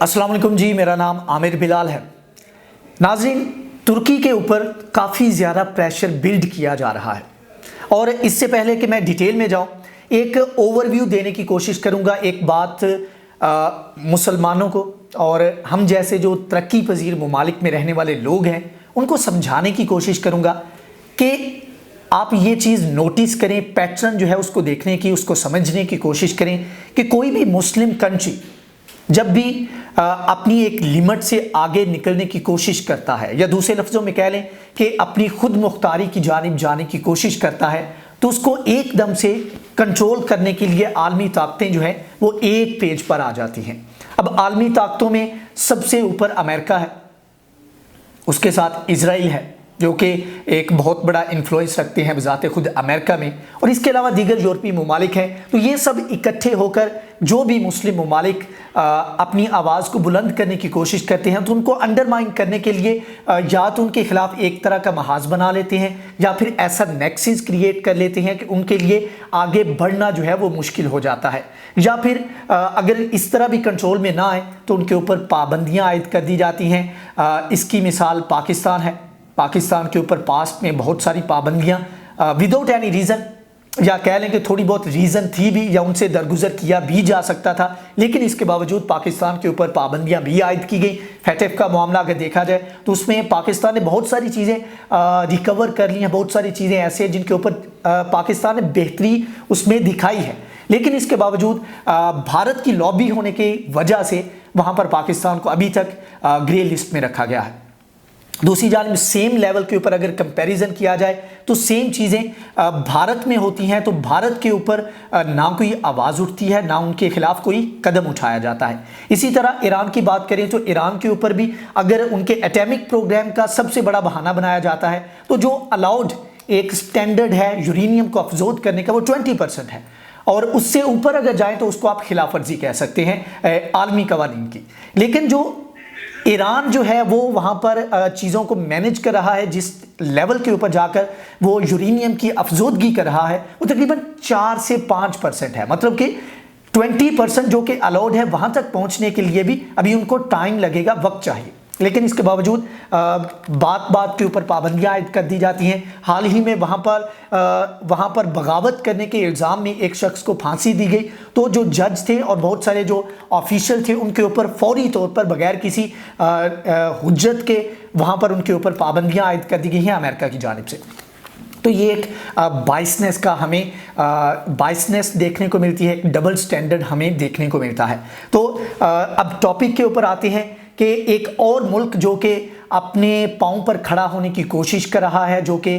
अस्सलाम वालेकुम जी, मेरा नाम आमिर बिलाल है। नाज़रीन, तुर्की के ऊपर काफ़ी ज़्यादा प्रेशर बिल्ड किया जा रहा है और इससे पहले कि मैं डिटेल में जाऊं, एक ओवरव्यू देने की कोशिश करूंगा। एक बात मुसलमानों को और हम जैसे जो तरक्की पजीर ममालिक में रहने वाले लोग हैं उनको समझाने की कोशिश करूंगा कि आप ये चीज़ नोटिस करें, पैटर्न जो है उसको देखने की, उसको समझने की कोशिश करें कि कोई भी मुस्लिम कंट्री जब भी अपनी एक लिमिट से आगे निकलने की कोशिश करता है, या दूसरे लफ्ज़ों में कह लें कि अपनी खुद मुख्तारी की जानिब जाने की कोशिश करता है, तो उसको एकदम से कंट्रोल करने के लिए आलमी ताकतें जो हैं वो एक पेज पर आ जाती हैं। अब आलमी ताकतों में सबसे ऊपर अमेरिका है, उसके साथ इजराइल है जो कि एक बहुत बड़ा इन्फ्लुएंस रखते हैं बज़ाते खुद अमेरिका में, और इसके अलावा दीगर यूरोपीय ममालिक हैं। तो ये सब इकट्ठे होकर जो भी मुस्लिम ममालिक अपनी आवाज़ को बुलंद करने की कोशिश करते हैं तो उनको अंडरमाइन करने के लिए या तो उनके खिलाफ एक तरह का महाज बना लेते हैं या फिर ऐसा नेक्सिस क्रिएट कर लेते हैं कि उनके लिए आगे बढ़ना जो है वो मुश्किल हो जाता है, या फिर अगर इस तरह भी कंट्रोल में ना आए तो उनके ऊपर पाबंदियाँ आयद कर दी जाती हैं। इसकी मिसाल पाकिस्तान है। पाकिस्तान के ऊपर पास्ट में बहुत सारी पाबंदियाँ विदाउट एनी रीज़न, या कह लें कि थोड़ी बहुत रीज़न थी भी या उनसे दरगुजर किया भी जा सकता था, लेकिन इसके बावजूद पाकिस्तान के ऊपर पाबंदियां भी आयद की गई। फैटेफ का मामला अगर देखा जाए तो उसमें पाकिस्तान ने बहुत सारी चीज़ें रिकवर कर ली हैं, बहुत सारी चीज़ें ऐसे हैं जिनके ऊपर पाकिस्तान ने बेहतरी उसमें दिखाई है, लेकिन इसके बावजूद भारत की लॉबी होने की वजह से वहाँ पर पाकिस्तान को अभी तक ग्रे लिस्ट में रखा गया है। दूसरी जानिब सेम लेवल के ऊपर अगर कंपैरिजन किया जाए तो सेम चीज़ें भारत में होती हैं, तो भारत के ऊपर ना कोई आवाज़ उठती है, ना उनके खिलाफ कोई कदम उठाया जाता है। इसी तरह ईरान की बात करें तो ईरान के ऊपर भी अगर उनके एटॉमिक प्रोग्राम का सबसे बड़ा बहाना बनाया जाता है तो जो अलाउड एक स्टैंडर्ड है यूरेनियम को अफजोद करने का वो 20% है, और उससे ऊपर अगर जाए तो उसको आप खिलाफ वर्जी कह सकते हैं आलमी कवानीन की। लेकिन जो ईरान जो है वो वहाँ पर चीज़ों को मैनेज कर रहा है, जिस लेवल के ऊपर जाकर वो यूरेनियम की अफजोदगी कर रहा है वो तकरीबन 4 से 5% है, मतलब कि 20% जो कि अलाउड है वहाँ तक पहुँचने के लिए भी अभी उनको टाइम लगेगा, वक्त चाहिए। लेकिन इसके बावजूद बात बात के ऊपर पाबंदियाँ आयद कर दी जाती हैं। हाल ही में वहाँ पर बगावत करने के इल्ज़ाम में एक शख्स को फांसी दी गई, तो जो जज थे और बहुत सारे जो ऑफिशियल थे उनके ऊपर फौरी तौर पर बगैर किसी हुज्जत के वहाँ पर उनके ऊपर पाबंदियाँ आयद कर दी गई हैं अमेरिका की जानिब से। तो ये एक बाइसनेस का हमें बाइसनेस देखने को मिलती है, एक डबल स्टैंडर्ड हमें देखने को मिलता है। तो अब टॉपिक के ऊपर आते हैं कि एक और मुल्क जो कि अपने पाँव पर खड़ा होने की कोशिश कर रहा है, जो कि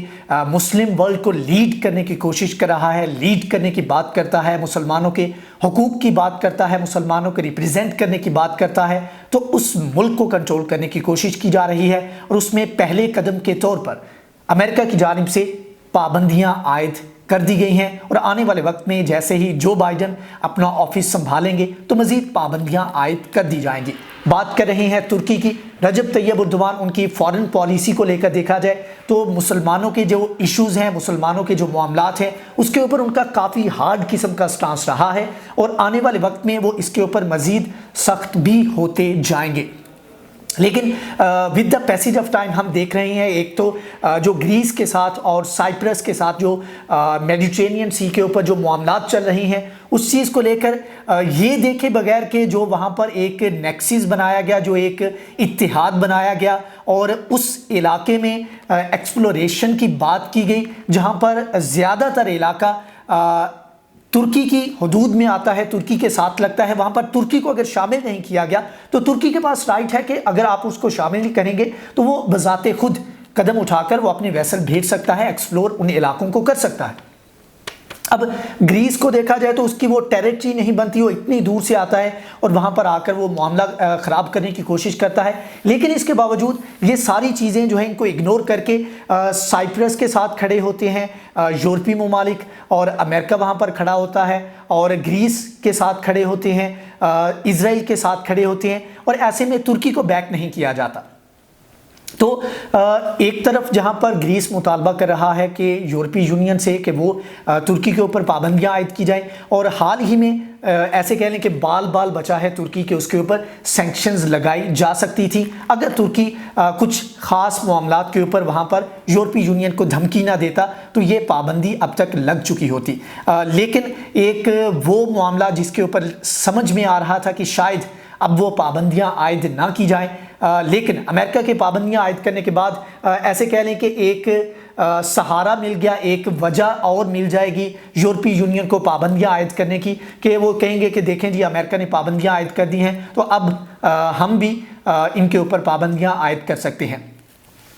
मुस्लिम वर्ल्ड को लीड करने की कोशिश कर रहा है, लीड करने की बात करता है, मुसलमानों के हुकूक की बात करता है, मुसलमानों को रिप्रेजेंट करने की बात करता है, तो उस मुल्क को कंट्रोल करने की कोशिश की जा रही है। और उसमें पहले कदम के तौर पर अमेरिका की जानिब से पाबंदियाँ आयद कर दी गई हैं, और आने वाले वक्त में जैसे ही जो बाइडन अपना ऑफिस संभालेंगे तो मज़ीद पाबंदियाँ आयद कर दी जाएंगी। बात कर रहे हैं तुर्की की। रजब तैयब उर्दवान उनकी फॉरेन पॉलिसी को लेकर देखा जाए तो मुसलमानों के जो इश्यूज़ हैं, मुसलमानों के जो मामलात हैं, उसके ऊपर उनका काफ़ी हार्ड किस्म का स्टांस रहा है, और आने वाले वक्त में वो इसके ऊपर मज़ीद सख्त भी होते जाएंगे। लेकिन with the passage of time हम देख रहे हैं एक तो जो ग्रीस के साथ और साइप्रस के साथ जो मेडिटेरेनियन सी के ऊपर जो मामलात चल रही हैं उस चीज़ को लेकर ये देखे बगैर के जो वहाँ पर एक नेक्सिस बनाया गया, जो एक इत्तिहाद बनाया गया और उस इलाके में एक्सप्लोरेशन की बात की गई, जहाँ पर ज़्यादातर इलाका तुर्की की हदूद में आता है, तुर्की के साथ लगता है। वहाँ पर तुर्की को अगर शामिल नहीं किया गया तो तुर्की के पास राइट है कि अगर आप उसको शामिल नहीं करेंगे तो वो बज़ाते खुद कदम उठाकर वो अपने वेसल भेज सकता है, एक्सप्लोर उन इलाकों को कर सकता है। अब ग्रीस को देखा जाए तो उसकी वो टेरिटरी नहीं बनती, वो इतनी दूर से आता है और वहाँ पर आकर वो मामला ख़राब करने की कोशिश करता है। लेकिन इसके बावजूद ये सारी चीज़ें जो हैं इनको इग्नोर करके साइप्रस के साथ खड़े होते हैं यूरोपीय ममालिक, और अमेरिका वहाँ पर खड़ा होता है, और ग्रीस के साथ खड़े होते हैं, इजराइल के साथ खड़े होते हैं, और ऐसे में तुर्की को बैक नहीं किया जाता। तो एक तरफ जहां पर ग्रीस मुतालबा कर रहा है कि यूरोपीय यूनियन से कि वो तुर्की के ऊपर पाबंदियां आयद की जाएं, और हाल ही में ऐसे कह लें कि बाल बाल बचा है तुर्की के, उसके ऊपर सैंक्शंस लगाई जा सकती थी अगर तुर्की कुछ ख़ास मामलात के ऊपर वहाँ पर यूरोपीय यूनियन को धमकी ना देता, तो ये पाबंदी अब तक लग चुकी होती। लेकिन एक वो मामला जिसके ऊपर समझ में आ रहा था कि शायद अब वो पाबंदियां आयद ना की जाएं, लेकिन अमेरिका के पाबंदियां आयद करने के बाद ऐसे कह लें कि एक सहारा मिल गया, एक वजह और मिल जाएगी यूरोपीय यूनियन को पाबंदियां आयद करने की, कि वो कहेंगे कि देखें जी अमेरिका ने पाबंदियां आयद कर दी हैं, तो अब हम भी इनके ऊपर पाबंदियां आयद कर सकते हैं।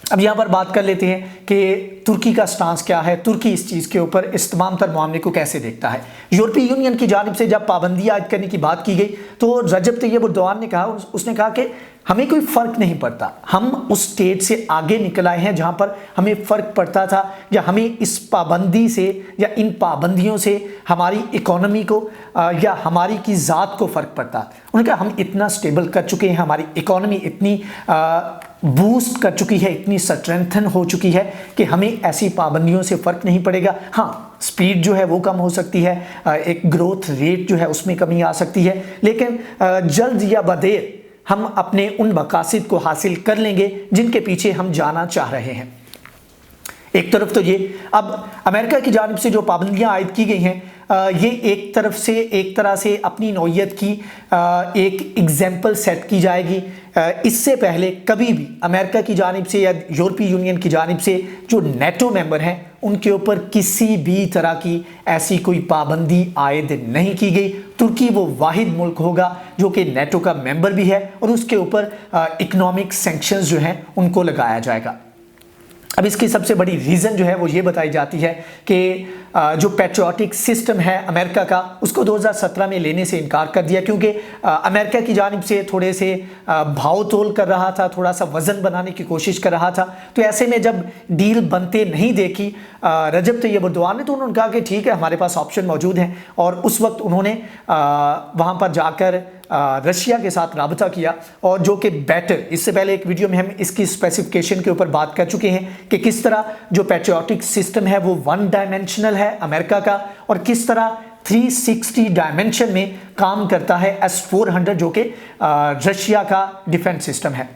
अब यहाँ पर बात कर लेते हैं कि तुर्की का स्टांस क्या है, तुर्की इस चीज़ के ऊपर इस तमाम तर मामले को कैसे देखता है। यूरोपीय यूनियन की जानिब से जब पाबंदी आयद करने की बात की गई तो रजब तैयब एर्दोगान ने कहा, उसने कहा कि हमें कोई फ़र्क नहीं पड़ता, हम उस स्टेज से आगे निकल आए हैं जहाँ पर हमें फ़र्क पड़ता था, या हमें इस पाबंदी से या इन पाबंदियों से हमारी इकोनॉमी को या हमारी की ज़ात को फ़र्क पड़ता। उन्होंने कहा हम इतना स्टेबल कर चुके हैं, हमारी इकोनॉमी इतनी बूस्ट कर चुकी है, इतनी स्ट्रेंथन हो चुकी है कि हमें ऐसी पाबंदियों से फ़र्क नहीं पड़ेगा। हाँ, स्पीड जो है वो कम हो सकती है, एक ग्रोथ रेट जो है उसमें कमी आ सकती है, लेकिन जल्द या बदेर हम अपने उन मकासद को हासिल कर लेंगे जिनके पीछे हम जाना चाह रहे हैं। एक तरफ तो ये अब अमेरिका की जानिब से जो पाबंदियां आयद की गई हैं, ये एक तरफ से एक तरह से अपनी नौयत की एक एग्जाम्पल सेट की जाएगी। इससे पहले कभी भी अमेरिका की जानिब से या यूरोपीय यूनियन की जानिब से जो नेटो मेंबर हैं उनके ऊपर किसी भी तरह की ऐसी कोई पाबंदी आयद नहीं की गई। तुर्की वो वाहिद मुल्क होगा जो कि नेटो का मेंबर भी है और उसके ऊपर इकोनॉमिक सैंक्शंस जो हैं उनको लगाया जाएगा। अब इसकी सबसे बड़ी रीज़न जो है वो ये बताई जाती है कि जो पैट्रियोटिक सिस्टम है अमेरिका का, उसको 2017 में लेने से इनकार कर दिया, क्योंकि अमेरिका की जानिब से थोड़े से भाव तोल कर रहा था, थोड़ा सा वज़न बनाने की कोशिश कर रहा था। तो ऐसे में जब डील बनते नहीं देखी रजब तैयब एर्दोगान ने, तो उन्होंने कहा कि ठीक है हमारे पास ऑप्शन मौजूद हैं, और उस वक्त उन्होंने वहाँ पर जाकर रशिया के साथ राबता किया, और जो कि बेटर, इससे पहले एक वीडियो में हम इसकी स्पेसिफिकेशन के ऊपर बात कर चुके हैं कि किस तरह जो पैट्रियोटिक सिस्टम है वो वन डायमेंशनल है अमेरिका का, और किस तरह 360 डायमेंशन में काम करता है S-400 जो कि रशिया का डिफेंस सिस्टम है।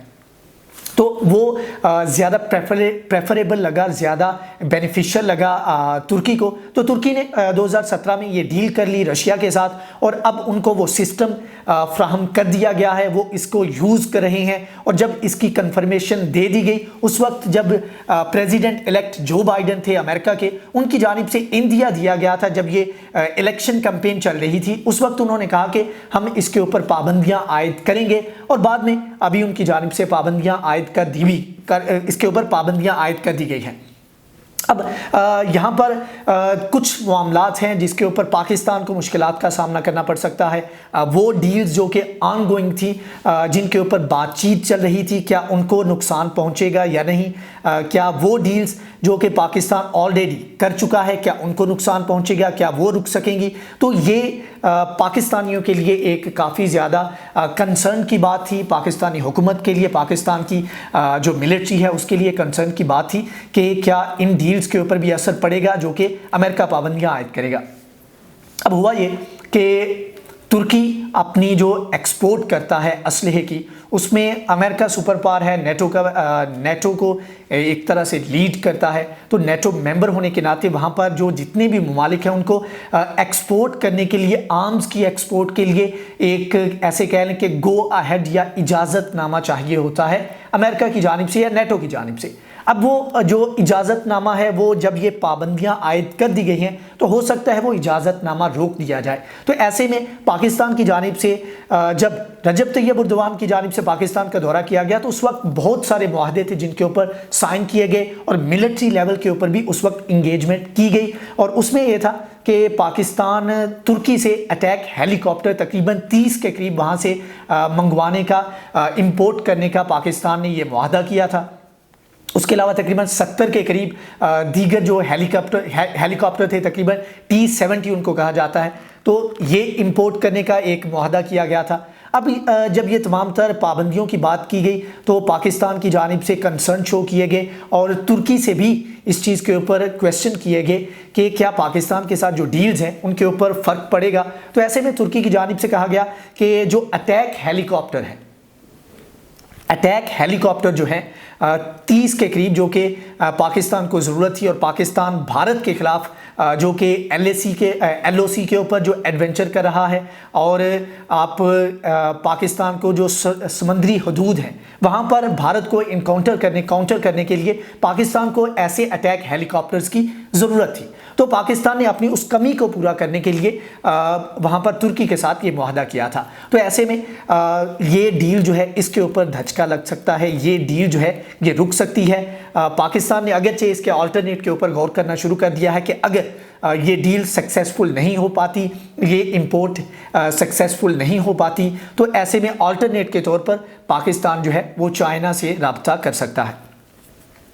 तो वो ज़्यादा प्रेफरेबल लगा, ज़्यादा बेनिफिशियल लगा तुर्की को। तो तुर्की ने 2017 में ये डील कर ली रशिया के साथ, और अब उनको वो सिस्टम फ्राहम कर दिया गया है, वो इसको यूज़ कर रहे हैं। और जब इसकी कंफर्मेशन दे दी गई, उस वक्त जब प्रेसिडेंट इलेक्ट जो बाइडन थे अमेरिका के, उनकी जानिब से इंदिया दिया गया था, जब ये इलेक्शन कैंपेन चल रही थी, उस वक्त उन्होंने कहा कि हम इसके ऊपर पाबंदियाँ आयद करेंगे, और बाद में अभी उनकी जानिब से पाबंदियाँ आयद कर दी भी इसके ऊपर पाबंदियां आयद कर दी गई हैं। अब यहाँ पर कुछ मामलात हैं जिसके ऊपर पाकिस्तान को मुश्किलात का सामना करना पड़ सकता है। वो डील्स जो कि ऑनगोइंग थी, जिनके ऊपर बातचीत चल रही थी, क्या उनको नुकसान पहुँचेगा या नहीं, क्या वो डील्स जो कि पाकिस्तान ऑलरेडी कर चुका है क्या उनको नुकसान पहुँचेगा, क्या वो रुक सकेंगी। तो ये पाकिस्तानियों के लिए एक काफ़ी ज़्यादा कंसर्न की बात थी, पाकिस्तानी हुकूमत के लिए, पाकिस्तान की जो मिलिट्री है उसके लिए कंसर्न की बात थी कि क्या इन डील्स के ऊपर भी असर पड़ेगा जो कि अमेरिका पाबंदियां आयद करेगा। अब हुआ ये कि तुर्की अपनी जो एक्सपोर्ट करता है असलहे की, उसमें अमेरिका सुपर पावर है, नेटो को एक तरह से लीड करता है। तो नेटो मेंबर होने के नाते वहाँ पर जो जितने भी ममालिक हैं उनको एक्सपोर्ट करने के लिए, आर्म्स की एक्सपोर्ट के लिए एक ऐसे कह लें कि गो अहेड या इजाज़तनामा चाहिए होता है अमेरिका की जानिब से या नेटो की जानिब से। अब वो जो इजाज़तनामा है वो जब ये पाबंदियां आयद कर दी गई हैं तो हो सकता है वो इजाज़तनामा रोक दिया जाए। तो ऐसे में पाकिस्तान की जानिब से जब रजब तैयब एर्दोगान की जानिब से पाकिस्तान का दौरा किया गया तो उस वक्त बहुत सारे मुआहदे थे जिनके ऊपर साइन किए गए और मिलिट्री लेवल के ऊपर भी उस वक्त इंगेजमेंट की गई। और उसमें यह था कि पाकिस्तान तुर्की से अटैक हेलीकॉप्टर तकरीबन 30 के करीब वहाँ से मंगवाने का, इंपोर्ट करने का पाकिस्तान ने यह मुआहदा किया था। उसके अलावा तकरीबन 70 के करीब दीगर जो हेलीकॉप्टर थे, तकरीबन T-70 उनको कहा जाता है, तो ये इंपोर्ट करने का एक मुआहदा किया गया था। अब जब ये तमाम तर पाबंदियों की बात की गई तो पाकिस्तान की जानिब से कंसर्न शो किए गए और तुर्की से भी इस चीज़ के ऊपर क्वेश्चन किए गए कि क्या पाकिस्तान के साथ जो डील्स हैं उनके ऊपर फ़र्क पड़ेगा। तो ऐसे में तुर्की की जानिब से कहा गया कि जो अटैक हेलीकॉप्टर है, अटैक हेलीकॉप्टर जो है 30 के करीब, जो कि पाकिस्तान को ज़रूरत थी और पाकिस्तान भारत के ख़िलाफ़ जो कि LOC के ऊपर जो एडवेंचर कर रहा है और आप पाकिस्तान को जो समुद्री हदूद हैं वहाँ पर भारत को काउंटर करने के लिए पाकिस्तान को ऐसे अटैक हेलीकॉप्टर्स की ज़रूरत थी। तो पाकिस्तान ने अपनी उस कमी को पूरा करने के लिए वहाँ पर तुर्की के साथ ये मुआहदा किया था। तो ऐसे में ये डील जो है इसके ऊपर धचका लग सकता है, ये डील जो है ये रुक सकती है। पाकिस्तान ने अगरचे इसके अल्टरनेट के ऊपर गौर करना शुरू कर दिया है कि अगर ये डील सक्सेसफुल नहीं हो पाती, ये इंपोर्ट सक्सेसफुल नहीं हो पाती, तो ऐसे में अल्टरनेट के तौर पर पाकिस्तान जो है वो चाइना से रब्ता कर सकता है।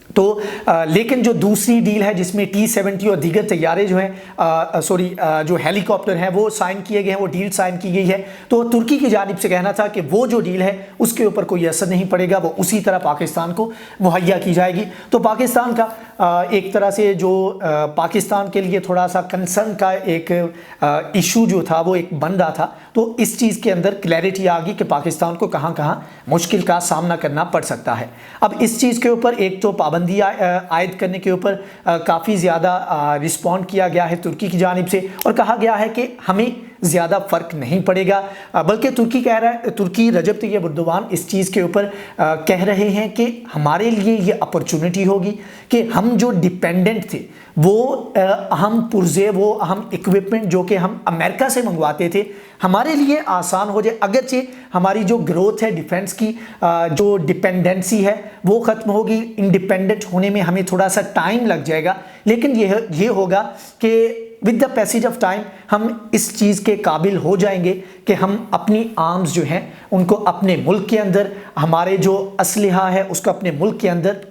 तो लेकिन जो दूसरी डील है जिसमें T-70 और दीगर तैयारे जो हैं जो हेलीकॉप्टर हैं वो साइन किए गए हैं, वो डील साइन की गई है। तो तुर्की की जानिब से कहना था कि वो जो डील है उसके ऊपर कोई असर नहीं पड़ेगा, वो उसी तरह पाकिस्तान को मुहैया की जाएगी। तो पाकिस्तान का एक तरह से जो पाकिस्तान के लिए थोड़ा सा कंसर्न का एक इशू जो था वो एक बन रहा था। तो इस चीज़ के अंदर क्लैरिटी आ गई कि पाकिस्तान को कहाँ कहाँ मुश्किल का सामना करना पड़ सकता है। अब इस चीज़ के ऊपर एक तो पाबंदी आयद करने के ऊपर काफ़ी ज़्यादा रिस्पॉन्ड किया गया है तुर्की की जानिब से और कहा गया है कि हमें ज़्यादा फ़र्क नहीं पड़ेगा, बल्कि तुर्की रजब तैयब एर्दोगान इस चीज़ के ऊपर कह रहे हैं कि हमारे लिए ये अपॉर्चुनिटी होगी कि हम जो डिपेंडेंट थे वो अहम पुर्जे, वो अहम इक्विपमेंट जो कि हम अमेरिका से मंगवाते थे, हमारे लिए आसान हो जाए। अगरचे हमारी जो ग्रोथ है डिफेंस की, जो डिपेंडेंसी है वो ख़त्म होगी, इंडिपेंडेंट होने में हमें थोड़ा सा टाइम लग जाएगा, लेकिन ये होगा कि with the passage of time हम इस चीज़ के काबिल हो जाएंगे कि हम अपनी आर्म्स जो हैं उनको अपने मुल्क के अंदर, हमारे जो असलहा है उसको अपने मुल्क के अंदर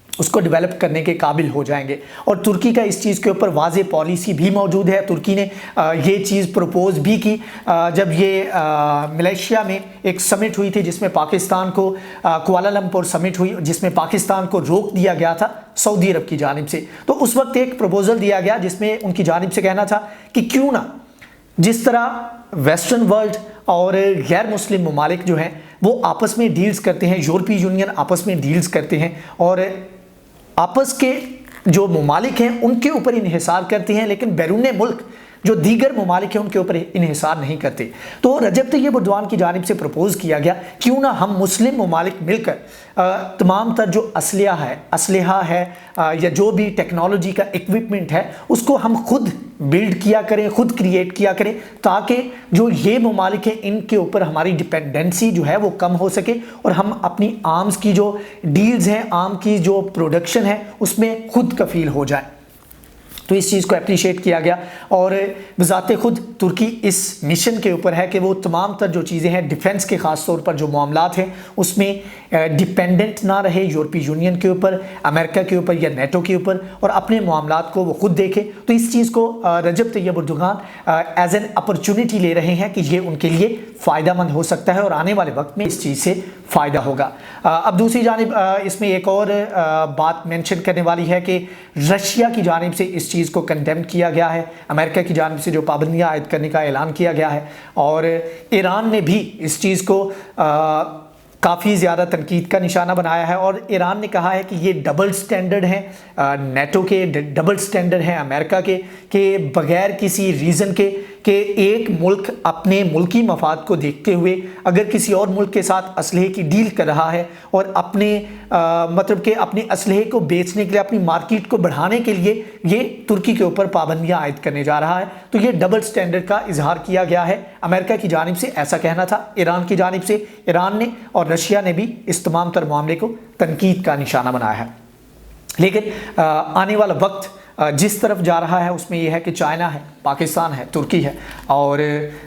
उसको डेवलप करने के काबिल हो जाएंगे। और तुर्की का इस चीज़ के ऊपर वाज़े पॉलिसी भी मौजूद है। तुर्की ने ये चीज़ प्रपोज भी की जब ये मलेशिया में एक समिट हुई थी जिसमें पाकिस्तान को कुआलालंपुर समिट हुई जिसमें पाकिस्तान को रोक दिया गया था सऊदी अरब की जानिब से। तो उस वक्त एक प्रपोजल दिया गया जिसमें उनकी जानिब से कहना था कि क्यों ना जिस तरह वेस्टर्न वर्ल्ड और गैर मुस्लिम ममालिक जो हैं वो आपस में डील्स करते हैं, यूरोपीय यूनियन आपस में डील्स करते हैं और आपस के जो ममालिक हैं उनके ऊपर इन्हिसार करते हैं, लेकिन बैरून मुल्क जो दीगर ममालिक हैं उनके ऊपर इन्हिसार नहीं करते। तो रजब तैयब एर्दोगान की जानिब से प्रपोज किया गया क्यों ना हम मुस्लिम ममालिक मिलकर तमाम तर जो असलहा है या जो भी टेक्नोलॉजी का इक्विपमेंट है उसको हम खुद बिल्ड किया करें, खुद क्रिएट किया करें, ताकि जो ये ममालिक हैं इनके ऊपर हमारी डिपेंडेंसी जो है वो कम हो सके और हम अपनी आर्म्स की जो डील्स हैं, आर्म की जो प्रोडक्शन है उसमें खुद कफील हो जाए। तो इस चीज़ को अप्रिशिएट किया गया और बज़ाते खुद तुर्की इस मिशन के ऊपर है कि वो तमाम तर जो चीज़ें हैं डिफेंस के ख़ास तौर पर जो मामलात हैं उसमें डिपेंडेंट ना रहे यूरोपीय यूनियन के ऊपर, अमेरिका के ऊपर या नेटो के ऊपर, और अपने मामलात को वो खुद देखे। तो इस चीज़ को Recep Tayyip Erdogan as an opportunity ले रहे हैं कि ये उनके लिए फ़ायदेमंद हो सकता है और आने वाले वक्त में इस चीज़ से फ़ायदा होगा। अब दूसरी जानिब इसमें एक और बात मेंशन करने वाली है कि रशिया की जानिब से इस चीज़ को कंडेम किया गया है, अमेरिका की जानिब से जो पाबंदियाँ आयद करने का ऐलान किया गया है और ईरान ने भी इस चीज़ को काफ़ी ज़्यादा तनकीद का निशाना बनाया है और ईरान ने कहा है कि ये डबल स्टैंडर्ड हैं, नेटो के डबल स्टैंडर्ड हैं अमेरिका के बगैर किसी रीज़न के एक मुल्क अपने मुल्की मफाद को देखते हुए अगर किसी और मुल्क के साथ असलहे की डील कर रहा है और अपने मतलब कि अपने असलहे को बेचने के लिए, अपनी मार्केट को बढ़ाने के लिए ये तुर्की के ऊपर पाबंदियां आयद करने जा रहा है, तो ये डबल स्टैंडर्ड का इजहार किया गया है। अमेरिका की जानिब से ऐसा कहना था, ईरान की जानिब से ईरान ने और रशिया ने भी इस तमाम तर मामले को तनकीद का निशाना बनाया है। लेकिन आने वाला वक्त जिस तरफ जा रहा है उसमें यह है कि चाइना है, पाकिस्तान है, तुर्की है और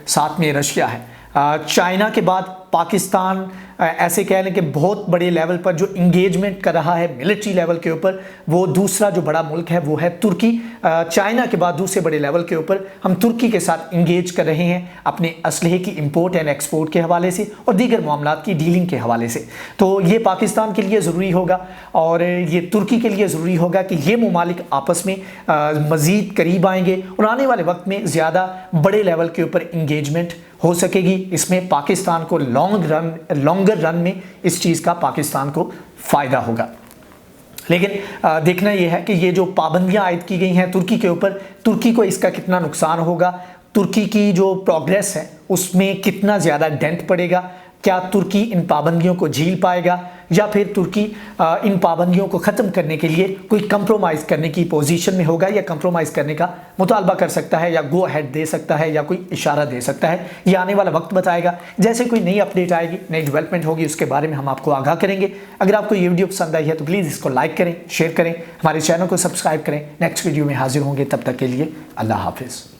साथ में रशिया है। चाइना के बाद पाकिस्तान ऐसे कह लें कि बहुत बड़े लेवल पर जो इंगेजमेंट कर रहा है मिलिट्री लेवल के ऊपर, वो दूसरा जो बड़ा मुल्क है वो है तुर्की। चाइना के बाद दूसरे बड़े लेवल के ऊपर हम तुर्की के साथ इंगेज कर रहे हैं अपने असलहे की इंपोर्ट एंड एक्सपोर्ट के हवाले से और दीगर मामलात की डीलिंग के हवाले से। तो ये पाकिस्तान के लिए ज़रूरी होगा और ये तुर्की के लिए ज़रूरी होगा कि ये ममालिक आपस में मज़ीद करीब आएंगे और आने वाले वक्त में ज़्यादा बड़े लेवल के ऊपर इंगेजमेंट हो सकेगी। इसमें पाकिस्तान को लॉन्गर रन में इस चीज़ का पाकिस्तान को फ़ायदा होगा। लेकिन देखना यह है कि ये जो पाबंदियां आयद की गई हैं तुर्की के ऊपर, तुर्की को इसका कितना नुकसान होगा, तुर्की की जो प्रोग्रेस है उसमें कितना ज़्यादा डेंट पड़ेगा, क्या तुर्की इन पाबंदियों को झेल पाएगा या फिर तुर्की इन पाबंदियों को ख़त्म करने के लिए कोई कंप्रोमाइज़ करने की पोजीशन में होगा या कंप्रोमाइज़ करने का मुतालबा कर सकता है या गो अहेड दे सकता है या कोई इशारा दे सकता है। ये आने वाला वक्त बताएगा। जैसे कोई नई अपडेट आएगी, नई डेवलपमेंट होगी, उसके बारे में हम आपको आगाह करेंगे। अगर आपको ये वीडियो पसंद आई है तो प्लीज़ इसको लाइक करें, शेयर करें, हमारे चैनल को सब्सक्राइब करें। नेक्स्ट वीडियो में हाजिर होंगे, तब तक के लिए अल्लाह हाफिज़।